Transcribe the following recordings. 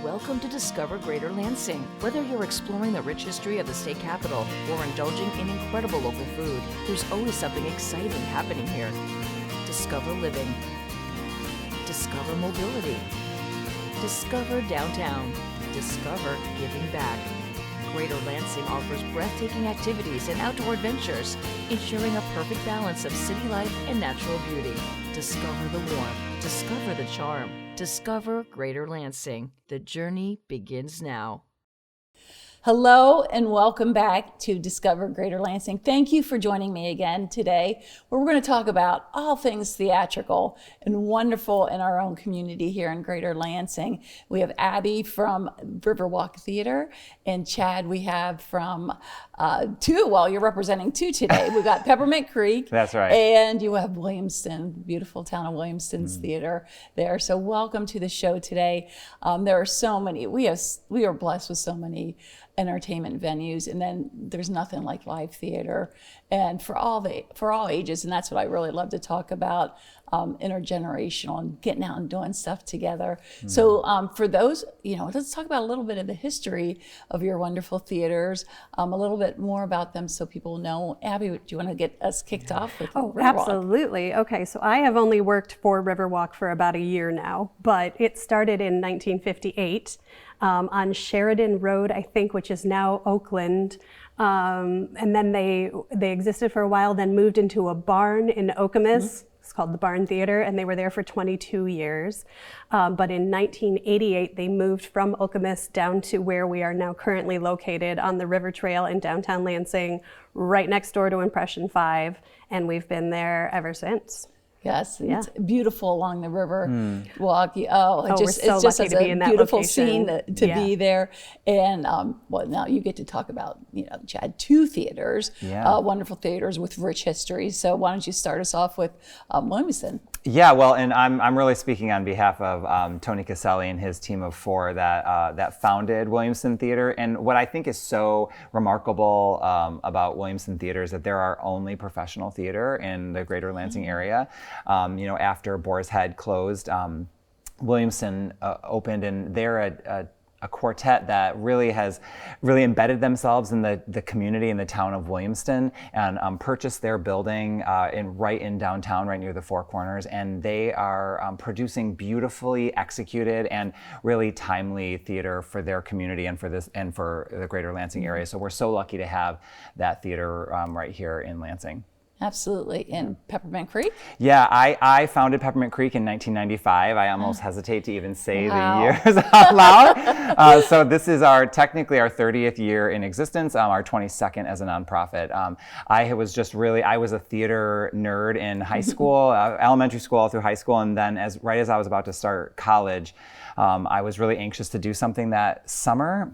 Welcome to Discover Greater Lansing. Whether you're exploring the rich history of the state capital or indulging in incredible local food, there's always something exciting happening here. Discover living. Discover mobility. Discover downtown. Discover giving back. Greater Lansing offers breathtaking activities and outdoor adventures, ensuring a perfect balance of city life and natural beauty. Discover the warmth. Discover the charm. Discover Greater Lansing. The journey begins now. Hello and welcome back to Discover Greater Lansing. Thank you for joining me again today, where we're going to talk about all things theatrical and wonderful in our own community here in Greater Lansing. We have Abby from Riverwalk Theater and Chad we have from you're representing two today. We've got Peppermint Creek. That's right. And you have Williamston, beautiful town of Williamston's theater there. So welcome to the show today. There are so many, we are blessed with so many entertainment venues, and then there's nothing like live theater, and for all ages, and that's what I really love to talk about, intergenerational and getting out and doing stuff together. So for those, let's talk about a little bit of the history of your wonderful theaters, a little bit more about them so people know. Abby, do you want to get us kicked off with Riverwalk? Absolutely. Okay, so I have only worked for Riverwalk for about a year now, but it started in 1958 on Sheridan Road, I think, which is now Oakland. And then they existed for a while, then moved into a barn in Okemos. It's called the Barn Theater, and they were there for 22 years. But in 1988, they moved from Okemos down to where we are now currently located on the River Trail in downtown Lansing, right next door to Impression 5, and we've been there ever since. Yes, yeah. It's beautiful along the river walk. We're so it's just lucky to be in that beautiful location. scene to be there. And now you get to talk about, Chad, two theaters, wonderful theaters with rich history. So why don't you start us off with Williamston? Yeah, well, and I'm really speaking on behalf of Tony Caselli and his team of four that founded Williamston Theater. And what I think is so remarkable about Williamston Theater is that they're our only professional theater in the Greater Lansing area. After Boar's Head closed, Williamston opened, and they're a quartet that really has embedded themselves in the community in the town of Williamston, and purchased their building right in downtown, right near the Four Corners, and they are producing beautifully executed and really timely theater for their community and for the Greater Lansing area. So we're so lucky to have that theater right here in Lansing. Absolutely. And Peppermint Creek? Yeah, I founded Peppermint Creek in 1995. I almost hesitate to even say the years out loud. So this is technically our 30th year in existence, our 22nd as a nonprofit. I was a theater nerd in high school, elementary school, all through high school, and then right as I was about to start college, I was really anxious to do something that summer.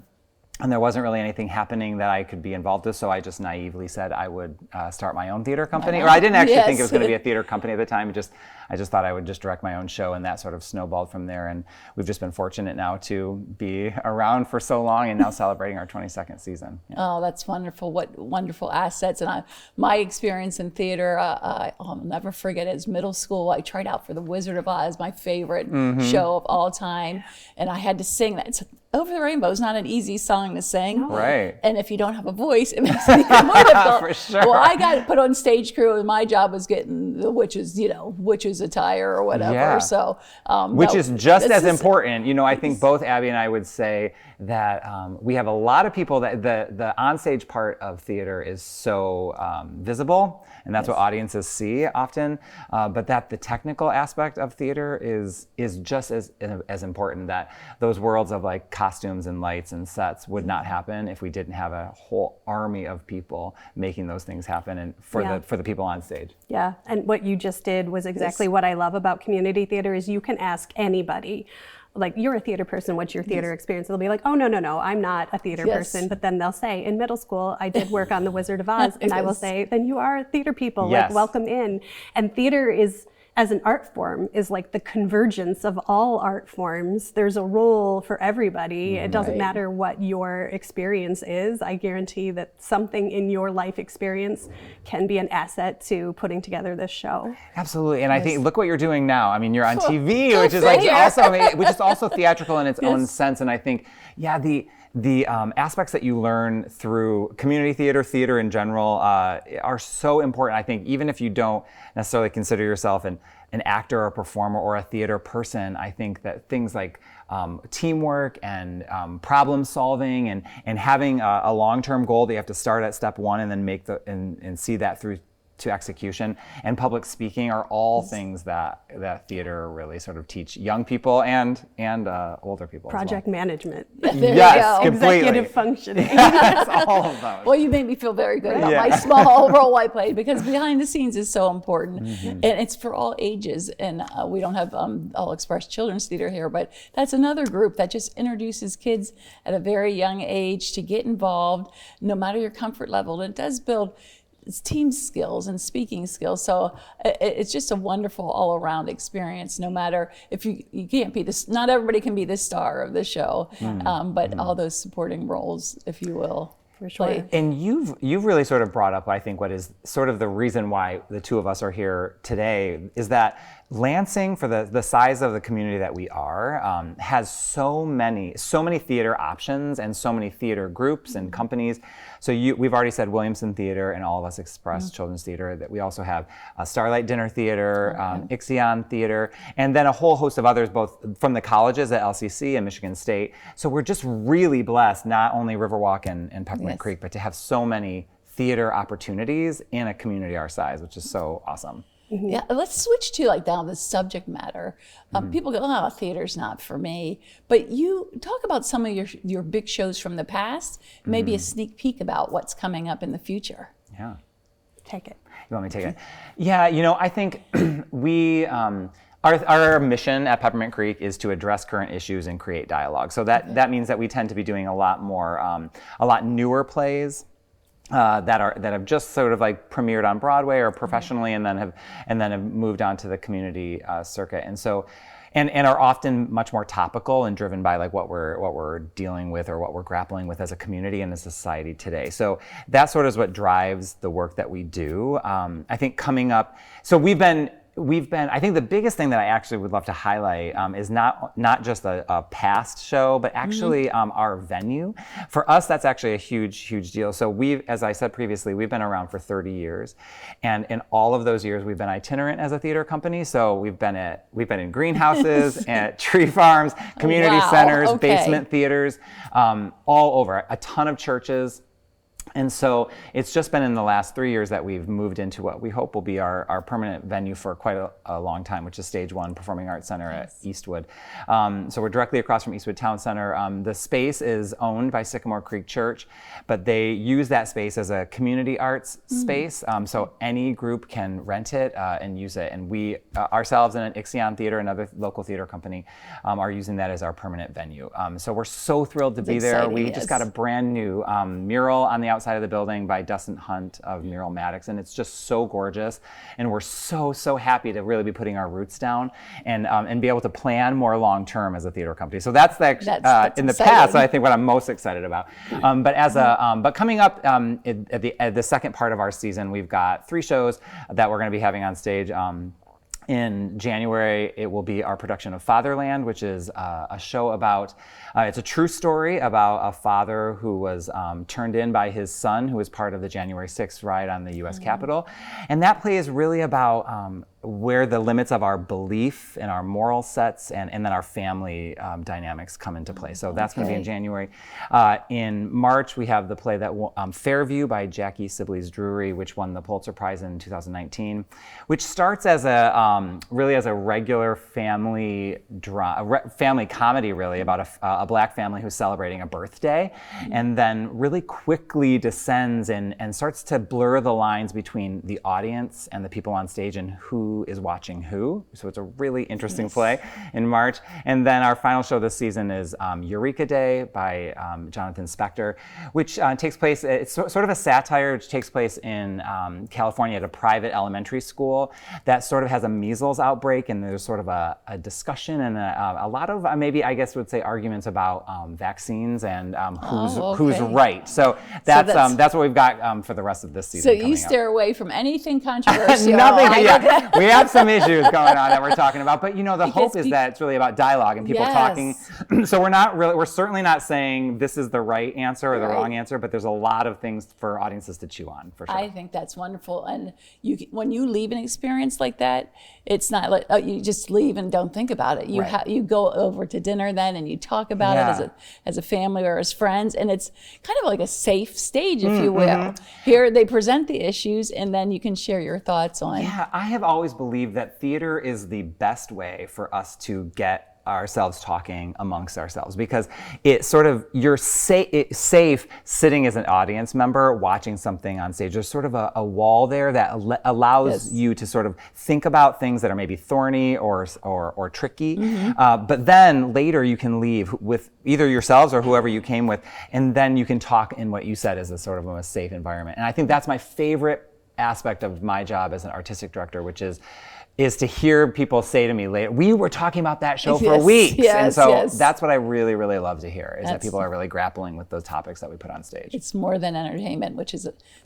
And there wasn't really anything happening that I could be involved with, so I just naively said I would start my own theater company. Or I didn't actually think it was going to be a theater company at the time. I just thought I would just direct my own show, and that sort of snowballed from there. And we've just been fortunate now to be around for so long, and now celebrating our 22nd season. Yeah. Oh, that's wonderful. What wonderful assets. And my experience in theater, I'll never forget it. As middle school, I tried out for The Wizard of Oz, my favorite show of all time. And I had to sing that. It's Over the Rainbow is not an easy song to sing. Right. And if you don't have a voice, it makes it even more difficult. For sure. Well, I got put on stage crew, and my job was getting the witches attire or whatever. Yeah. So, which is just as important. I think both Abby and I would say that we have a lot of people that the onstage part of theater is so visible, and that's what audiences see often. But that the technical aspect of theater is just as important. That those worlds of like costumes and lights and sets would not happen if we didn't have a whole army of people making those things happen, and for the people on stage. Yeah, and what you just did was exactly what I love about community theater is you can ask anybody. Like, you're a theater person, what's your theater experience? They'll be like, oh, no, I'm not a theater person. But then they'll say, in middle school, I did work on The Wizard of Oz. And I will say, then you are theater people, like, welcome in. And theater is as an art form is like the convergence of all art forms. There's a role for everybody. It doesn't matter what your experience is. I guarantee that something in your life experience can be an asset to putting together this show. Absolutely, and I think look what you're doing now. I mean, you're on TV, which is like which is also theatrical in its own sense. And I think, the aspects that you learn through community theater in general, are so important. I think even if you don't necessarily consider yourself an actor or a performer or a theater person, I think that things like teamwork and problem solving and having a long-term goal that you have to start at step one and then and see that through to execution, and public speaking are all things that theater really sort of teach young people and older people. Project management. Yes, completely. Executive functioning. Yes, all of those. Well, you made me feel very good about my small role I played, because behind the scenes is so important, and it's for all ages. And we don't have All Express Children's Theater here, but that's another group that just introduces kids at a very young age to get involved, no matter your comfort level. And it does build team skills and speaking skills. So it's just a wonderful all-around experience, no matter if you can't be this, not everybody can be the star of the show, but all those supporting roles, if you will. For sure. And you've really sort of brought up, I think, what is sort of the reason why the two of us are here today, is that Lansing, for the size of the community that we are, has so many theater options and so many theater groups and companies. So we've already said Williamson Theater and All of Us Express Children's Theater. That we also have Starlight Dinner Theater, Ixion Theater, and then a whole host of others, both from the colleges at LCC and Michigan State. So we're just really blessed, not only Riverwalk and Peppermint Creek, but to have so many theater opportunities in a community our size, which is so awesome. Yeah, let's switch to now the subject matter. People go, "Oh, theater's not for me." But you talk about some of your big shows from the past, maybe a sneak peek about what's coming up in the future. Yeah. Take it. You want me to take it? Yeah, I think we, our mission at Peppermint Creek is to address current issues and create dialogue. So that means that we tend to be doing a lot newer plays. That have just sort of premiered on Broadway or professionally, and then have moved on to the community circuit, and so and are often much more topical and driven by what we're dealing with or what we're grappling with as a community and a society today. So that sort of is what drives the work that we do. I think coming up, so we've been. I think the biggest thing that I actually would love to highlight is not just a past show, but actually our venue. For us, that's actually a huge deal. So as I said previously, we've been around for 30 years. And in all of those years, we've been itinerant as a theater company. So we've been in greenhouses, at tree farms, community centers, basement theaters, all over, a ton of churches. And so it's just been in the last 3 years that we've moved into what we hope will be our permanent venue for quite a long time, which is Stage 1 Performing Arts Center at Eastwood. So we're directly across from Eastwood Town Center. The space is owned by Sycamore Creek Church, but they use that space as a community arts space. So any group can rent it and use it. And we ourselves and Ixion Theater, another local theater company, are using that as our permanent venue. So we're so thrilled to be there. We just got a brand new mural on the outside of the building by Dustin Hunt of Mural Maddox, and it's just so gorgeous, and we're so happy to really be putting our roots down and be able to plan more long term as a theater company. So that's in the past, I think what I'm most excited about. But coming up at the second part of our season, we've got 3 shows that we're going to be having on stage. In January, it will be our production of Fatherland, which is a show about, it's a true story about a father who was turned in by his son, who was part of the January 6th riot on the U.S. Capitol. And that play is really about where the limits of our belief and our moral sets and then our family dynamics come into play. So that's going to be in January. In March, we have the play that Fairview by Jackie Sibley's Drury, which won the Pulitzer Prize in 2019, which starts as really as a regular family family comedy, really about a Black family who's celebrating a birthday, and then really quickly descends and starts to blur the lines between the audience and the people on stage and who Who is Watching Who. So it's a really interesting play in March. And then our final show this season is Eureka Day by Jonathan Spector, which takes place, it's sort of a satire, which takes place in California at a private elementary school that sort of has a measles outbreak, and there's sort of a discussion and a lot of maybe I guess would say arguments about vaccines and who's right. So that's what we've got for the rest of this season. So you steer away from anything controversial. Nothing. Yeah. We have some issues going on that we're talking about, but the hope is that it's really about dialogue and people talking. So we're certainly not saying this is the right answer or the wrong answer, but there's a lot of things for audiences to chew on, for sure. I think that's wonderful. And when you leave an experience like that, it's not like you just leave and don't think about it. You go over to dinner then and you talk about it as a family or as friends, and it's kind of like a safe stage, if you will. Here they present the issues, and then you can share your thoughts on. Yeah, I have always believed that theater is the best way for us to get ourselves talking amongst ourselves, because it sort of, you're safe sitting as an audience member watching something on stage. There's sort of a wall there that allows you to sort of think about things that are maybe thorny or tricky, but then later you can leave with either yourselves or whoever you came with, and then you can talk in what you said is a sort of a safe environment. And I think that's my favorite aspect of my job as an artistic director, which is to hear people say to me later, we were talking about that show for weeks. And so that's what I really, really love to hear, is that people are really grappling with those topics that we put on stage. It's more than entertainment,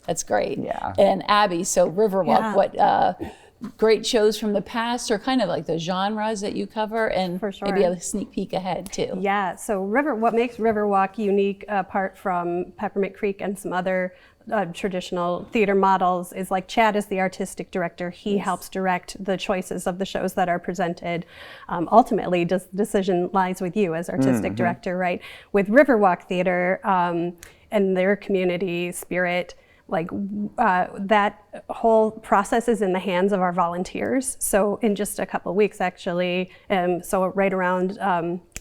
that's great. Yeah. And Abby, so Riverwalk, what great shows from the past, or kind of like the genres that you cover, and maybe a sneak peek ahead too. Yeah, so what makes Riverwalk unique, apart from Peppermint Creek and some other traditional theater models, is like Chad is the artistic director. He helps direct the choices of the shows that are presented. Ultimately, the decision lies with you as artistic director, right? With Riverwalk Theater and their community spirit, that whole process is in the hands of our volunteers. So in just a couple of weeks, actually, so right around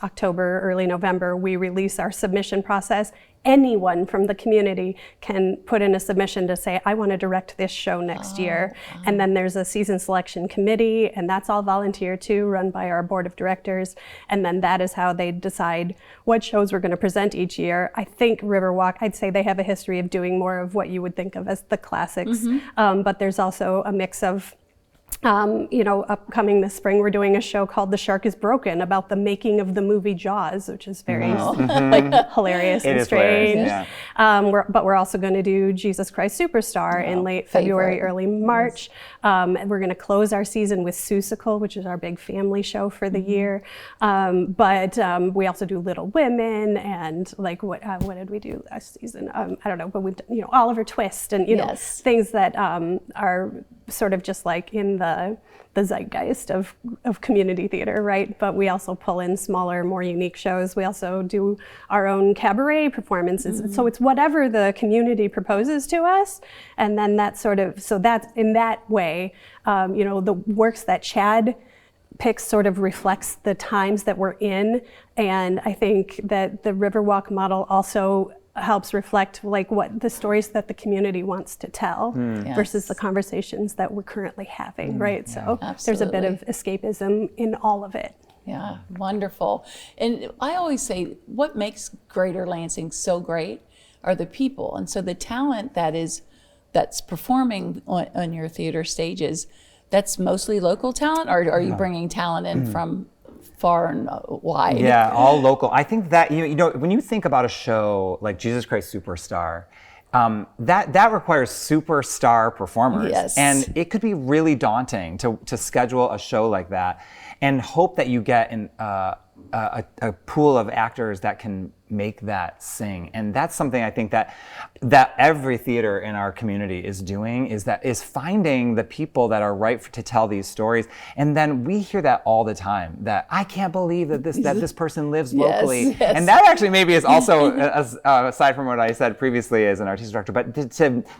October, early November, we release our submission process. Anyone from the community can put in a submission to say, I want to direct this show next year. And then there's a season selection committee, and that's all volunteer too, run by our board of directors. And then that is how they decide what shows we're going to present each year. I think Riverwalk, I'd say they have a history of doing more of what you would think of as the classics, but there's also a mix of upcoming this spring, we're doing a show called The Shark is Broken, about the making of the movie Jaws, which is very hilarious and strange. But we're also going to do Jesus Christ Superstar in late February, early March. We're going to close our season with Seussical, which is our big family show for the year. But we also do Little Women, and what did we do last season? I don't know, but we've done, Oliver Twist, and things that are sort of just like in the zeitgeist of community theater, right? But we also pull in smaller, more unique shows. We also do our own cabaret performances. So it's whatever the community proposes to us, and then that's in that way, the works that Chad picks sort of reflects the times that we're in, and I think that the Riverwalk model also helps reflect what the stories that the community wants to tell versus the conversations that we're currently having, right? So there's a bit of escapism in all of it. Yeah, wonderful. And I always say, what makes Greater Lansing so great are the people. And so the talent that's performing on your theater stages, that's mostly local talent, or are you bringing talent in from far and wide? Yeah, all local. I think that when you think about a show like Jesus Christ Superstar, that requires superstar performers, and it could be really daunting to schedule a show like that and hope that you get a pool of actors that can make that sing. And that's something I think that every theater in our community is doing, is finding the people that are right to tell these stories. And then we hear that all the time, that I can't believe that this person lives locally. And that actually maybe is also, aside from what I said previously as an artistic director, but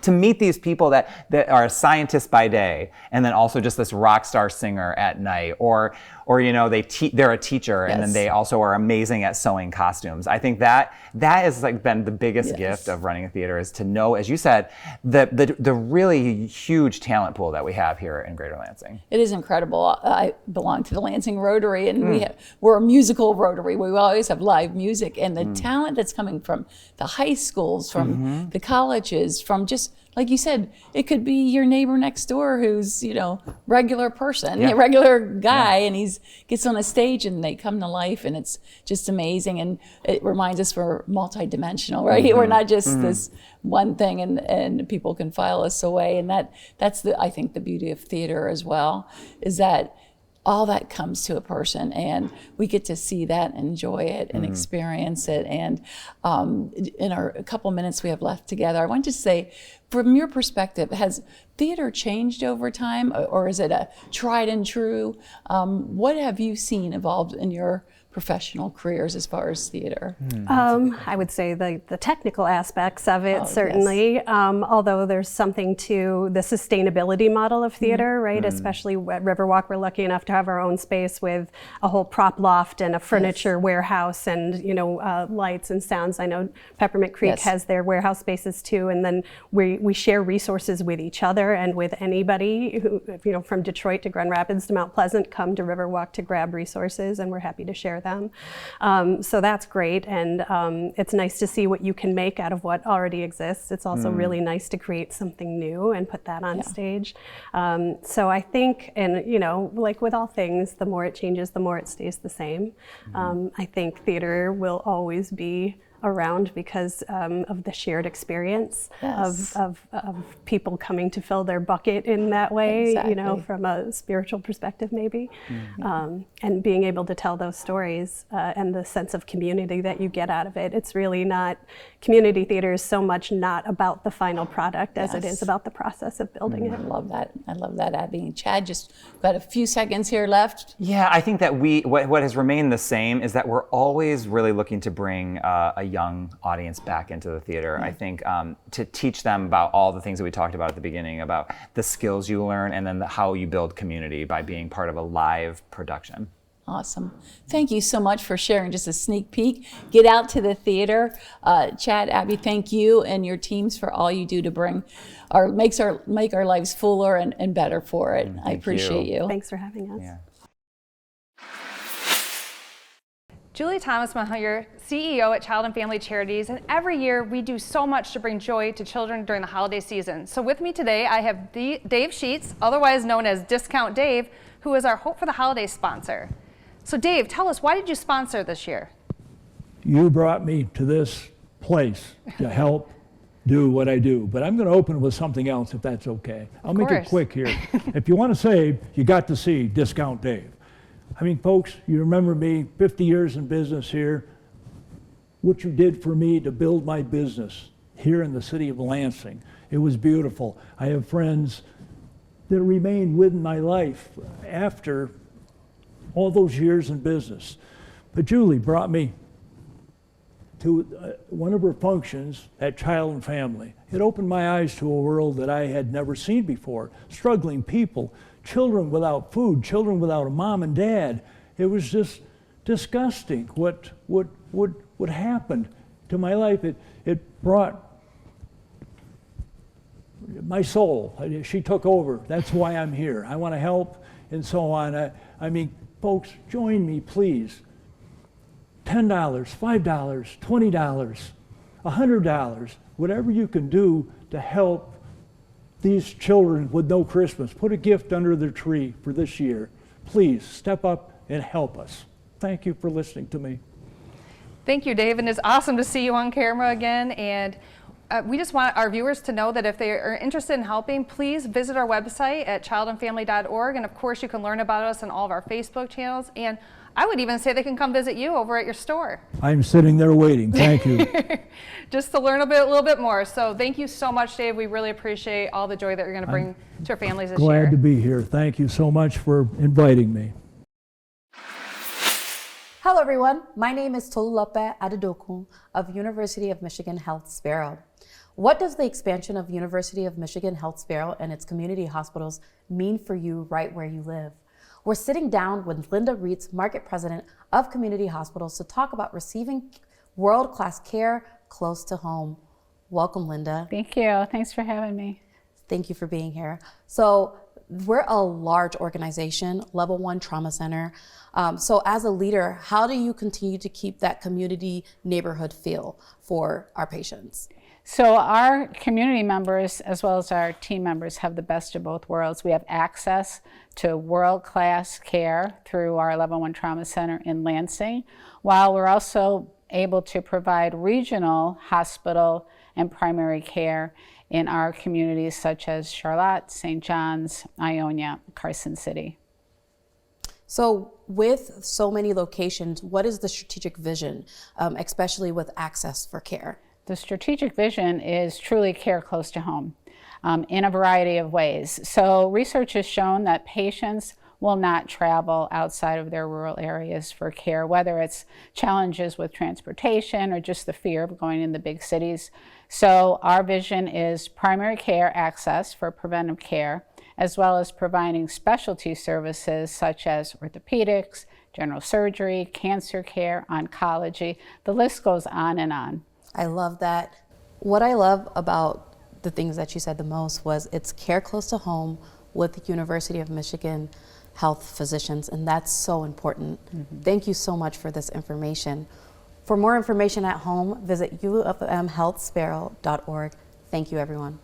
to meet these people that are scientists by day, and then also just this rock star singer at night, or or they're a teacher and then they also are amazing at sewing costumes. I think that has like been the biggest gift of running a theater, is to know, as you said, the really huge talent pool that we have here in Greater Lansing. It is incredible. I belong to the Lansing Rotary, and we're a musical Rotary. We always have live music, and the talent that's coming from the high schools, from the colleges, from just, like you said, it could be your neighbor next door who's, regular person, a regular guy, and he's gets on a stage and they come to life, and it's just amazing. And it reminds us we're multidimensional, right? We're not just this one thing, and people can file us away. And that's I think the beauty of theater as well, is that all that comes to a person, and we get to see that, enjoy it, and experience it. And in our couple minutes we have left together, I want to say, from your perspective, has theater changed over time, or is it a tried and true? What have you seen evolved in your professional careers as far as theater? I would say the technical aspects of it, certainly, although there's something to the sustainability model of theater, right? Especially at Riverwalk, we're lucky enough to have our own space with a whole prop loft and a furniture warehouse and, lights and sounds. I know Peppermint Creek has their warehouse spaces too, and then we share resources with each other and with anybody who, from Detroit to Grand Rapids to Mount Pleasant, come to Riverwalk to grab resources, and we're happy to share them. So that's great, and it's nice to see what you can make out of what already exists. It's also really nice to create something new and put that on stage. So I think, and like with all things, the more it changes, the more it stays the same. I think theater will always be around because of the shared experience of people coming to fill their bucket in that way, from a spiritual perspective maybe, and being able to tell those stories and the sense of community that you get out of it. It's really not, community theater is so much not about the final product as it is about the process of building it. I love that, Abby. Chad, just got a few seconds here left. Yeah, I think that what has remained the same is that we're always really looking to bring a young audience back into the theater. I think to teach them about all the things that we talked about at the beginning, about the skills you learn, and then how you build community by being part of a live production. Awesome. Thank you so much for sharing just a sneak peek. Get out to the theater. Chad, Abby, thank you and your teams for all you do to make our lives fuller and better for it. I appreciate you. Thanks for having us. Yeah. Julie Thomas Mahayer, CEO at Child and Family Charities, and every year we do so much to bring joy to children during the holiday season. So with me today I have Dave Sheets, otherwise known as Discount Dave, who is our Hope for the Holidays sponsor. So Dave, tell us, why did you sponsor this year? You brought me to this place to help do what I do, but I'm going to open with something else if that's okay. I'll make it quick here. If you want to save, you got to see Discount Dave. I mean, folks, you remember me, 50 years in business here, what you did for me to build my business here in the city of Lansing. It was beautiful. I have friends that remain within my life after all those years in business. But Julie brought me to one of her functions at Child and Family. It opened my eyes to a world that I had never seen before. Struggling people, children without food, children without a mom and dad. It was just disgusting what happened to my life. It brought my soul. She took over. That's why I'm here. I want to help and so on. I mean, folks, join me, please. $10, $5, $20, $100, whatever you can do to help these children with no Christmas. Put a gift under their tree for this year. Please step up and help us. Thank you for listening to me. Thank you, Dave, and it's awesome to see you on camera again. And we just want our viewers to know that if they are interested in helping, please visit our website at childandfamily.org. And of course, you can learn about us on all of our Facebook channels. And I would even say they can come visit you over at your store. I'm sitting there waiting. Thank you. Just to learn a little bit more. So thank you so much, Dave. We really appreciate all the joy that you're going to bring to our families this year. Glad to be here. Thank you so much for inviting me. Hello everyone, my name is Tolulope Adedoku of University of Michigan Health Sparrow. What does the expansion of University of Michigan Health Sparrow and its community hospitals mean for you right where you live? We're sitting down with Linda Reitz, Market President of Community Hospitals, to talk about receiving world-class care close to home. Welcome, Linda. Thank you. Thanks for having me. Thank you for being here. So we're a large organization, level 1 trauma center. So as a leader, how do you continue to keep that community neighborhood feel for our patients? So our community members, as well as our team members, have the best of both worlds. We have access to world-class care through our level 1 trauma center in Lansing, while we're also able to provide regional hospital and primary care in our communities such as Charlotte, St. John's, Ionia, Carson City. So with so many locations, what is the strategic vision, especially with access for care? The strategic vision is truly care close to home in a variety of ways. So research has shown that patients will not travel outside of their rural areas for care, whether it's challenges with transportation or just the fear of going in the big cities. So our vision is primary care access for preventive care, as well as providing specialty services such as orthopedics, general surgery, cancer care, oncology. The list goes on and on. I love that. What I love about the things that you said the most was it's care close to home with the University of Michigan Health physicians, and that's so important. Thank you so much for this information. For more information at home, visit ufmhealthsparrow.org. Thank you, everyone.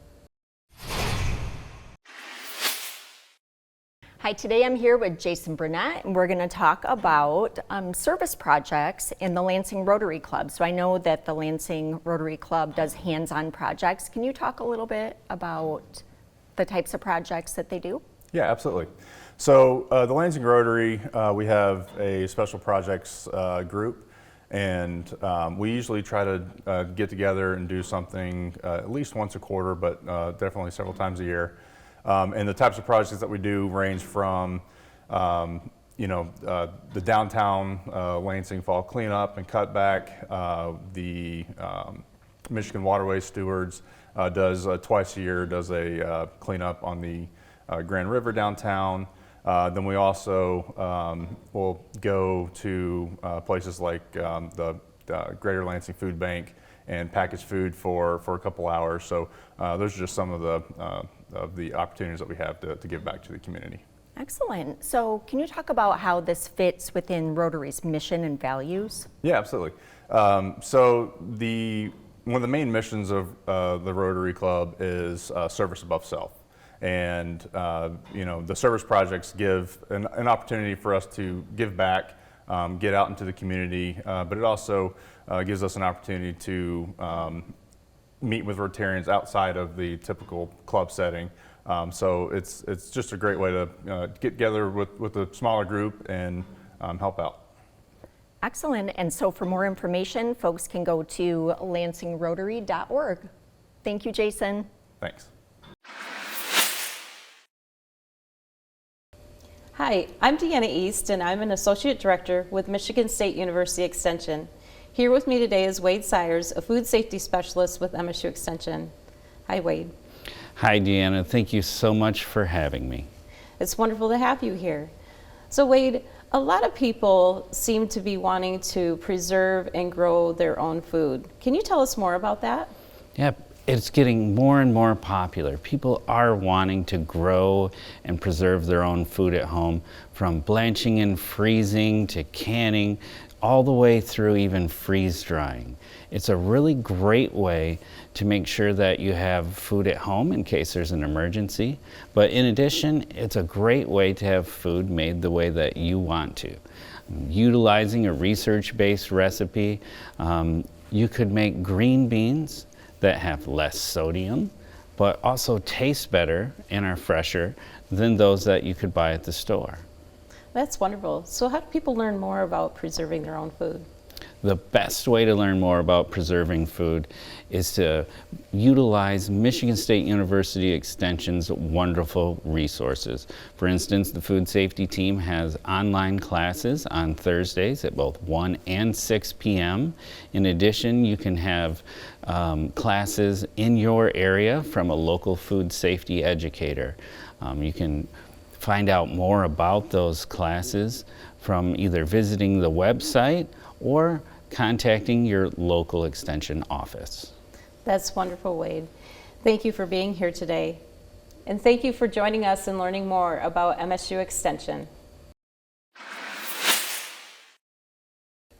Hi, today I'm here with Jason Burnett, and we're going to talk about service projects in the Lansing Rotary Club. So I know that the Lansing Rotary Club does hands-on projects. Can you talk a little bit about the types of projects that they do? Yeah, absolutely. So the Lansing Rotary, we have a special projects group, and we usually try to get together and do something at least once a quarter, but definitely several times a year. And the types of projects that we do range from, the downtown Lansing Fall cleanup and cutback. The Michigan Waterway Stewards does twice a year, does a cleanup on the Grand River downtown. Then we also will go to places like the Greater Lansing Food Bank and package food for a couple hours. So those are just some of the opportunities that we have to give back to the community. Excellent. So can you talk about how this fits within Rotary's mission and values? Yeah, absolutely. So one of the main missions of the Rotary Club is service above self. And the service projects give an opportunity for us to give back, get out into the community, but it also gives us an opportunity to meet with Rotarians outside of the typical club setting. So it's just a great way to get together with a smaller group and help out. Excellent. And so for more information, folks can go to lansingrotary.org. Thank you, Jason. Thanks. Hi, I'm Deanna East, and I'm an Associate Director with Michigan State University Extension. Here with me today is Wade Sayers, a Food Safety Specialist with MSU Extension. Hi, Wade. Hi, Deanna. Thank you so much for having me. It's wonderful to have you here. So, Wade, a lot of people seem to be wanting to preserve and grow their own food. Can you tell us more about that? Yeah, it's getting more and more popular. People are wanting to grow and preserve their own food at home, from blanching and freezing to canning, all the way through even freeze drying. It's a really great way to make sure that you have food at home in case there's an emergency. But in addition, it's a great way to have food made the way that you want to. Utilizing a research-based recipe, you could make green beans that have less sodium, but also taste better and are fresher than those that you could buy at the store. That's wonderful. So how do people learn more about preserving their own food? The best way to learn more about preserving food is to utilize Michigan State University Extension's wonderful resources. For instance, the food safety team has online classes on Thursdays at both 1 and 6 p.m. In addition, you can have classes in your area from a local food safety educator. You can find out more about those classes from either visiting the website or contacting your local extension office. That's wonderful, Wade. Thank you for being here today. And thank you for joining us and learning more about MSU Extension.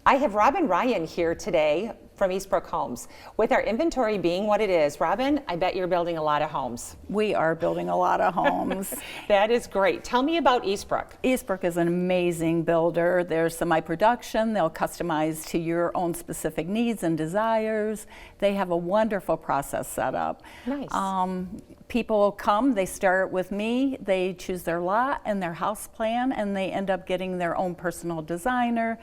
I have Robin Ryan here today from Eastbrook Homes. With our inventory being what it is, Robin, I bet you're building a lot of homes. We are building a lot of homes. That is great. Tell me about Eastbrook. Eastbrook is an amazing builder. They're semi-production. They'll customize to your own specific needs and desires. They have a wonderful process set up. Nice. People come, they start with me, they choose their lot and their house plan, and they end up getting their own personal designer.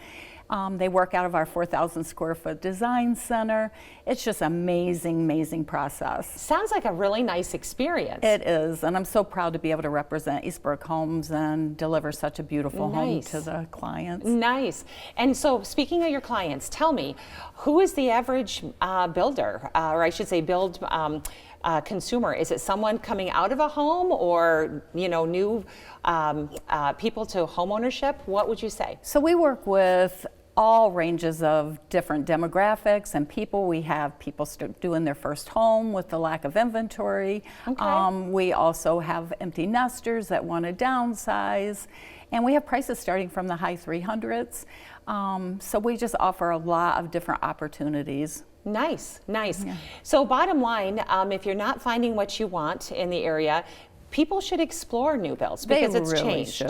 They work out of our 4,000 square foot design center. It's just amazing, amazing process. Sounds like a really nice experience. It is, and I'm so proud to be able to represent Eastbrook Homes and deliver such a beautiful home to the clients. Nice. And so speaking of your clients, tell me, who is the average builder, or I should say build consumer? Is it someone coming out of a home, or new people to home ownership? What would you say? So we work with all ranges of different demographics and people. We have people doing their first home with the lack of inventory. Okay. We also have empty nesters that want to downsize, and we have prices starting from the high 300s. So we just offer a lot of different opportunities. Nice, nice. Yeah. So bottom line, if you're not finding what you want in the area, people should explore new builds because it's changed.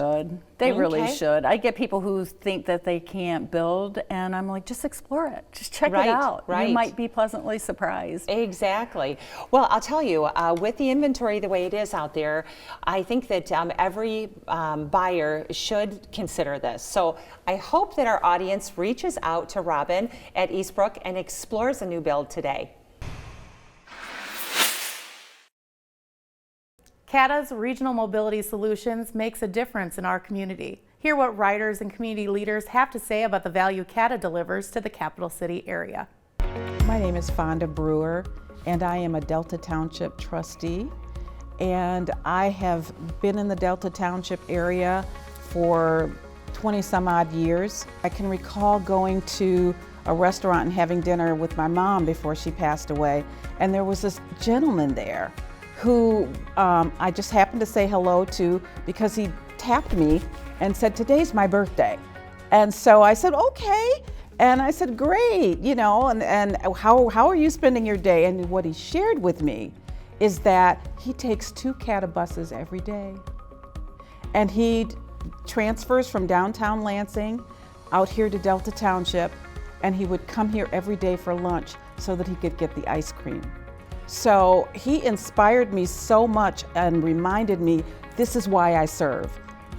They really should. I get people who think that they can't build, and I'm like, just explore it. Just check it out. Right. You might be pleasantly surprised. Exactly. Well, I'll tell you, with the inventory the way it is out there, I think that every buyer should consider this. So I hope that our audience reaches out to Robin at Eastbrook and explores a new build today. CATA's Regional Mobility Solutions makes a difference in our community. Hear what riders and community leaders have to say about the value CATA delivers to the capital city area. My name is Fonda Brewer, and I am a Delta Township trustee. And I have been in the Delta Township area for 20 some odd years. I can recall going to a restaurant and having dinner with my mom before she passed away, and there was this gentleman there who I just happened to say hello to because he tapped me and said, "Today's my birthday." And so I said, "Okay." And I said, "Great, and how are you spending your day?" And what he shared with me is that he takes 2 CATA buses every day. And he transfers from downtown Lansing out here to Delta Township, and he would come here every day for lunch so that he could get the ice cream. So he inspired me so much and reminded me this is why I serve,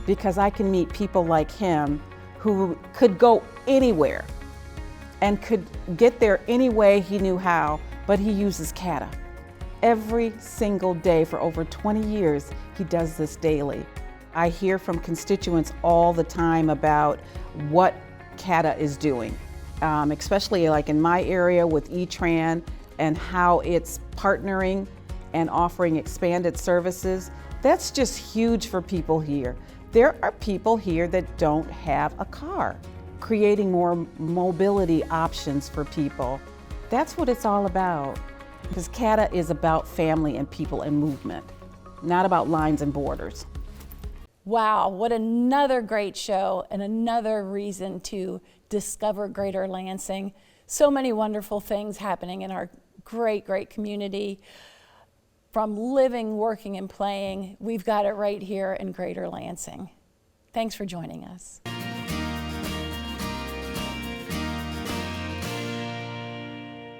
because I can meet people like him who could go anywhere and could get there any way he knew how, but he uses CATA. Every single day for over 20 years, he does this daily. I hear from constituents all the time about what CATA is doing, especially like in my area with E-Tran, and how it's partnering and offering expanded services. That's just huge for people here. There are people here that don't have a car. Creating more mobility options for people. That's what it's all about. Because CATA is about family and people and movement, not about lines and borders. Wow, what another great show and another reason to discover Greater Lansing. So many wonderful things happening in our great, great community. From living, working, and playing, we've got it right here in Greater Lansing. Thanks for joining us.